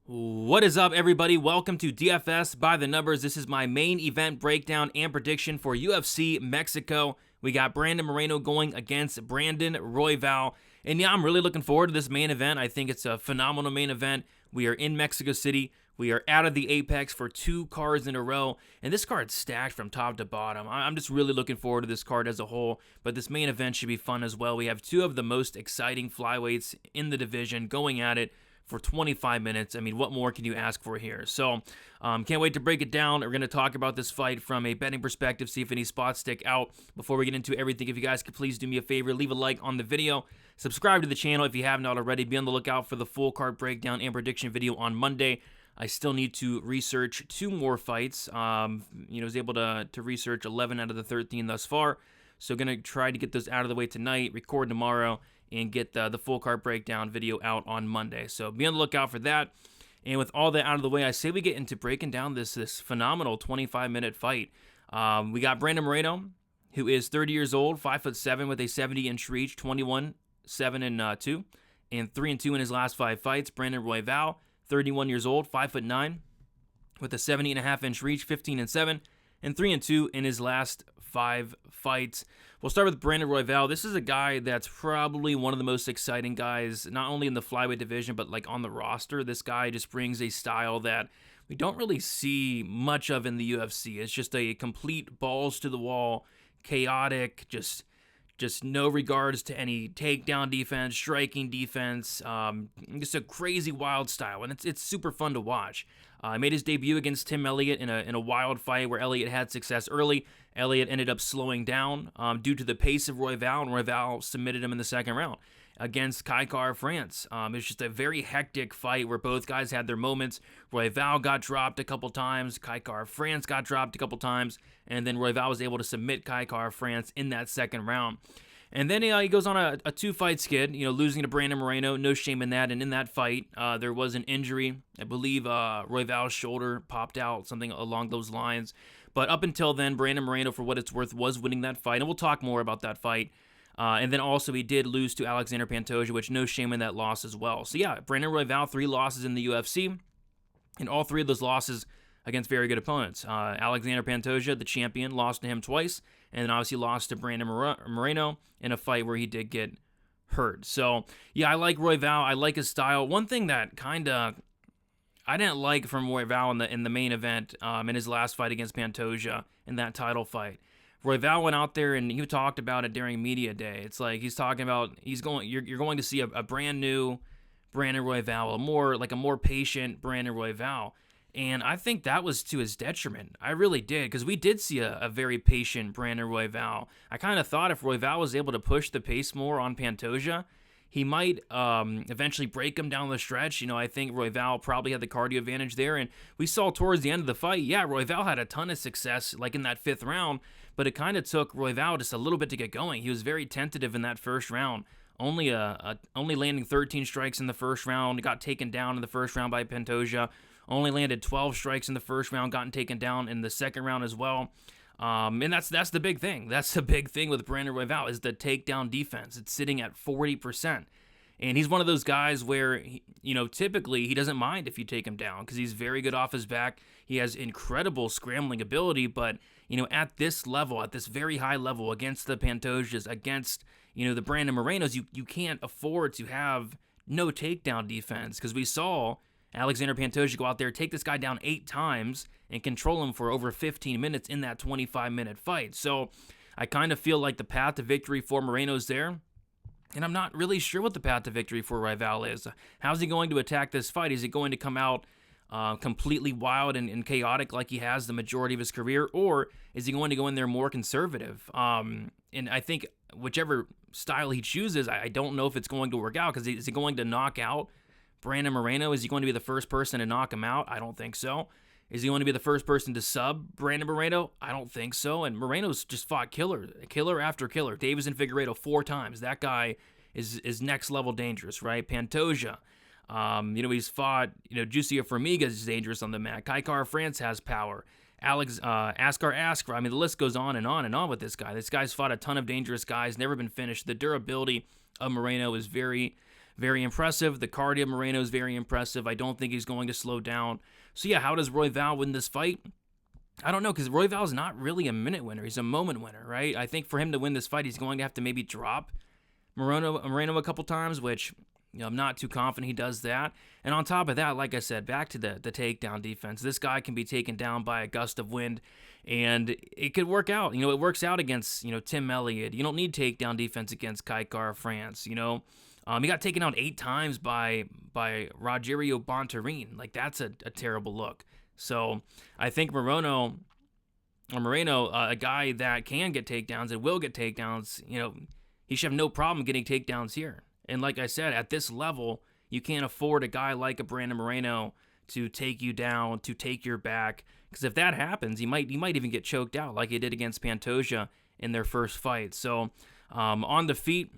What is up, everybody? Welcome to DFS by the Numbers. This is my main event breakdown and prediction for UFC Mexico. We got Brandon Moreno going against Brandon Royval. And yeah, I'm really looking forward to this main event. I think it's a phenomenal main event. We are in Mexico City. We are out of the Apex for 2 cards in a row. And this card's stacked from top to bottom. I'm just really looking forward to this card as a whole. But this main event should be fun as well. We have 2 of the most exciting flyweights in the division going at it for 25 minutes. I mean, what more can you ask for here? So, can't wait to break it down. We're going to talk about this fight from a betting perspective, see if any spots stick out. Before we get into everything, if you guys could please do me a favor, leave a like on the video, subscribe to the channel if you have not already. Be on the lookout for the full card breakdown and prediction video on Monday. I still need to research 2 more fights. I was able to research 11 out of the 13 thus far. So, going to try to get those out of the way tonight, record tomorrow, and get the full card breakdown video out on Monday. So be on the lookout for that. And with all that out of the way, I say we get into breaking down this phenomenal 25-minute fight. We got Brandon Moreno, who is 30 years old, 5'7", with a 70-inch reach, 21, 7-2, and 3-2 in his last 5 fights. Brandon Royval, 31 years old, 5'9", with a 70.5-inch reach, 15-7, and 3-2 in his last 5 fights. We'll start with Brandon Royval. This is a guy that's probably one of the most exciting guys, not only in the flyweight division, but like on the roster. This guy just brings a style that we don't really see much of in the UFC. It's just a complete balls to the wall, chaotic, just no regards to any takedown defense, striking defense, just a crazy wild style, and it's super fun to watch. He made his debut against Tim Elliott in a wild fight where Elliott had success early. Elliott ended up slowing down due to the pace of Royval, and Royval submitted him in the second round against Kai France. It was just a very hectic fight where both guys had their moments. Royval got dropped a couple times, Kai France got dropped a couple times, and then Royval was able to submit Kai France in that second round. And then he goes on a 2-fight skid, losing to Brandon Moreno. No shame in that. And in that fight, there was an injury. I believe Royval's shoulder popped out, something along those lines. But up until then, Brandon Moreno, for what it's worth, was winning that fight. And we'll talk more about that fight. And then also he did lose to Alexander Pantoja, which no shame in that loss as well. So yeah, Brandon Royval, 3 losses in the UFC. And all 3 of those losses against very good opponents. Alexander Pantoja, the champion, lost to him twice. And then obviously lost to Brandon Moreno in a fight where he did get hurt. So, yeah, I like Royval. I like his style. One thing that kind of I didn't like from Royval in the main event in his last fight against Pantoja in that title fight. Royval went out there and he talked about it during media day. It's like he's talking about you're going to see a brand new Brandon Royval, a more patient Brandon Royval. And I think that was to his detriment. I really did, because we did see a very patient Brandon Royval. I kind of thought if Royval was able to push the pace more on Pantoja, he might eventually break him down the stretch. I think Royval probably had the cardio advantage there. And we saw towards the end of the fight, yeah, Royval had a ton of success, like in that 5th round, but it kind of took Royval just a little bit to get going. He was very tentative in that first round. Only landing 13 strikes in the first round, got taken down in the first round by Pantoja. Only landed 12 strikes in the first round, gotten taken down in the second round as well. And that's the big thing. That's the big thing with Brandon Royval is the takedown defense. It's sitting at 40%. And he's one of those guys where, typically he doesn't mind if you take him down because he's very good off his back. He has incredible scrambling ability, but, at this level, at this very high level against the Pantojas, against, the Brandon Morenos, you can't afford to have no takedown defense because we saw Alexander Pantoja go out there, take this guy down 8 times, and control him for over 15 minutes in that 25-minute fight. So I kind of feel like the path to victory for Moreno's there, and I'm not really sure what the path to victory for Royval is. How's he going to attack this fight? Is he going to come out completely wild and chaotic like he has the majority of his career, or is he going to go in there more conservative? And I think whichever style he chooses, I don't know if it's going to work out, because is he going to knock out Brandon Moreno? Is he going to be the first person to knock him out? I don't think so. Is he going to be the first person to sub Brandon Moreno? I don't think so. And Moreno's just fought killer after killer. Davis and Figueiredo 4 times. That guy is next level dangerous, right? Pantoja. He's fought, Juicio Formiga is dangerous on the mat. Kai France has power. Askar. I mean, the list goes on and on and on with this guy. This guy's fought a ton of dangerous guys, never been finished. The durability of Moreno is very, very impressive. The cardio of Moreno is very impressive. I don't think he's going to slow down. So yeah, how does Royval win this fight? I don't know, because Royval's not really a minute winner. He's a moment winner, right? I think for him to win this fight, he's going to have to maybe drop Moreno a couple times, which I'm not too confident he does that. And on top of that, like I said, back to the takedown defense. This guy can be taken down by a gust of wind, and it could work out. It works out against, Tim Elliott. You don't need takedown defense against Kai Kara-France, He got taken out 8 times by Rogerio Bontorin. Like, that's a terrible look. So I think Moreno, a guy that can get takedowns and will get takedowns, he should have no problem getting takedowns here. And like I said, at this level, you can't afford a guy like a Brandon Moreno to take you down, to take your back. Because if that happens, he might even get choked out like he did against Pantoja in their first fight. So on the feet,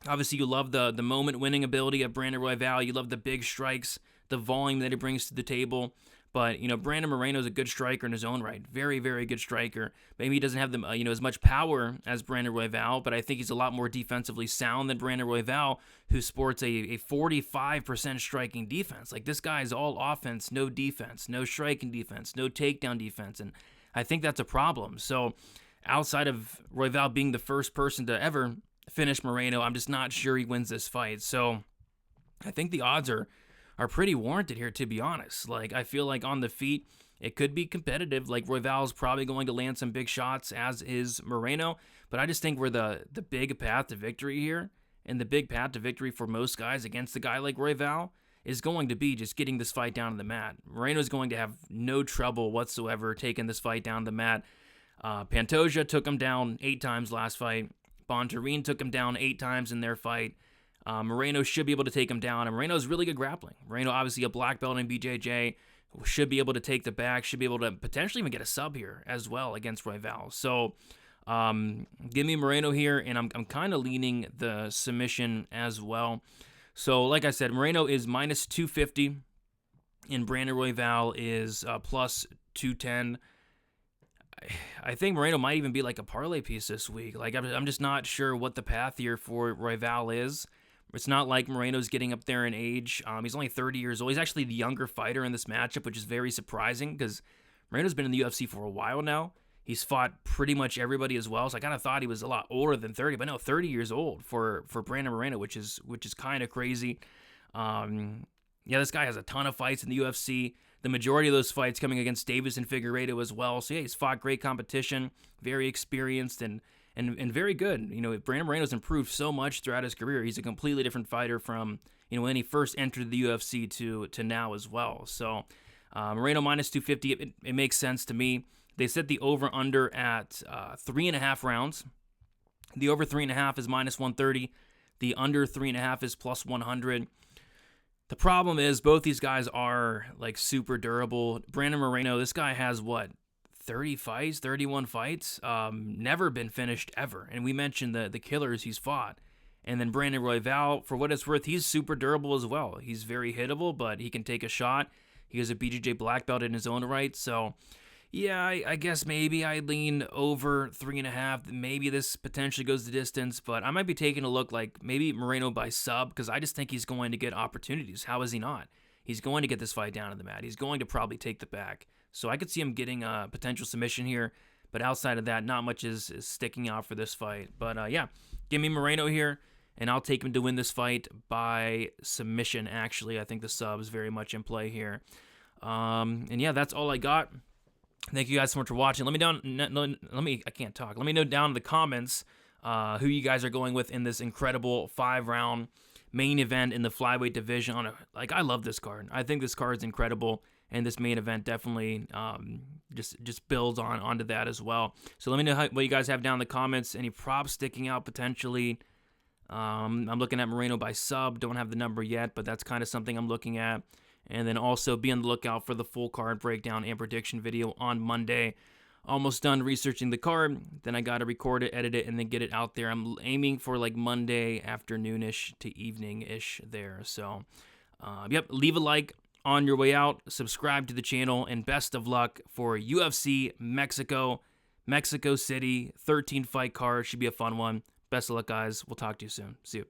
obviously you love the moment-winning ability of Brandon Royval. You love the big strikes, the volume that he brings to the table. But, Brandon Moreno is a good striker in his own right. Very, very good striker. Maybe he doesn't have as much power as Brandon Royval, but I think he's a lot more defensively sound than Brandon Royval, who sports a 45% striking defense. Like, this guy is all offense, no defense, no striking defense, no takedown defense, and I think that's a problem. So, outside of Royval being the first person to ever finish Moreno, I'm just not sure he wins this fight. So, I think the odds are pretty warranted here, to be honest. Like, I feel like on the feet, it could be competitive. Like, Royval's probably going to land some big shots, as is Moreno. But I just think we're the big path to victory here, and the big path to victory for most guys against a guy like Royval is going to be just getting this fight down to the mat. Moreno's going to have no trouble whatsoever taking this fight down to the mat. Pantoja took him down 8 times last fight. Bontorin took him down 8 times in their fight. Moreno should be able to take him down, and Moreno's really good grappling. Moreno, obviously a black belt in BJJ, should be able to take the back, should be able to potentially even get a sub here as well against Royval. So, give me Moreno here, and I'm kind of leaning the submission as well. So, like I said, Moreno is minus 250, and Brandon Royval is plus 210. I think Moreno might even be like a parlay piece this week. Like, I'm just not sure what the path here for Royval is. It's not like Moreno's getting up there in age. He's only 30 years old. He's actually the younger fighter in this matchup, which is very surprising because Moreno's been in the UFC for a while now. He's fought pretty much everybody as well, so I kind of thought he was a lot older than 30, but no, 30 years old for Brandon Moreno, which is kind of crazy. This guy has a ton of fights in the UFC. The majority of those fights coming against Davis and Figueiredo as well. So yeah, he's fought great competition, very experienced, and very good. Brandon Moreno's improved so much throughout his career. He's a completely different fighter from, when he first entered the UFC to now as well. So Moreno minus 250, it makes sense to me. They set the over-under at 3.5 rounds. The over 3.5 is minus 130. The under 3.5 is plus 100. The problem is both these guys are like super durable. Brandon Moreno, this guy has 30 fights, 31 fights, never been finished ever. And we mentioned the killers he's fought. And then Brandon Royval, for what it's worth, he's super durable as well. He's very hittable, but he can take a shot. He has a BJJ black belt in his own right. So, yeah, I guess maybe I lean over 3.5. Maybe this potentially goes the distance, but I might be taking a look like maybe Moreno by sub, because I just think he's going to get opportunities. How is he not? He's going to get this fight down to the mat. He's going to probably take the back. So I could see him getting a potential submission here, but outside of that, not much is sticking out for this fight. But yeah, give me Moreno here, and I'll take him to win this fight by submission, actually. I think the sub is very much in play here. And yeah, that's all I got. Thank you guys so much for watching. Let me know down in the comments who you guys are going with in this incredible 5-round main event in the flyweight division. I love this card. I think this card is incredible, and this main event definitely just builds onto that as well. So let me know what you guys have down in the comments. Any props sticking out potentially? I'm looking at Moreno by sub. Don't have the number yet, but that's kind of something I'm looking at. And then also be on the lookout for the full card breakdown and prediction video on Monday. Almost done researching the card. Then I got to record it, edit it, and then get it out there. I'm aiming for like Monday afternoonish to evening-ish there. So, yep, leave a like on your way out. Subscribe to the channel, and best of luck for UFC Mexico City 13-fight card. Should be a fun one. Best of luck, guys. We'll talk to you soon. See you.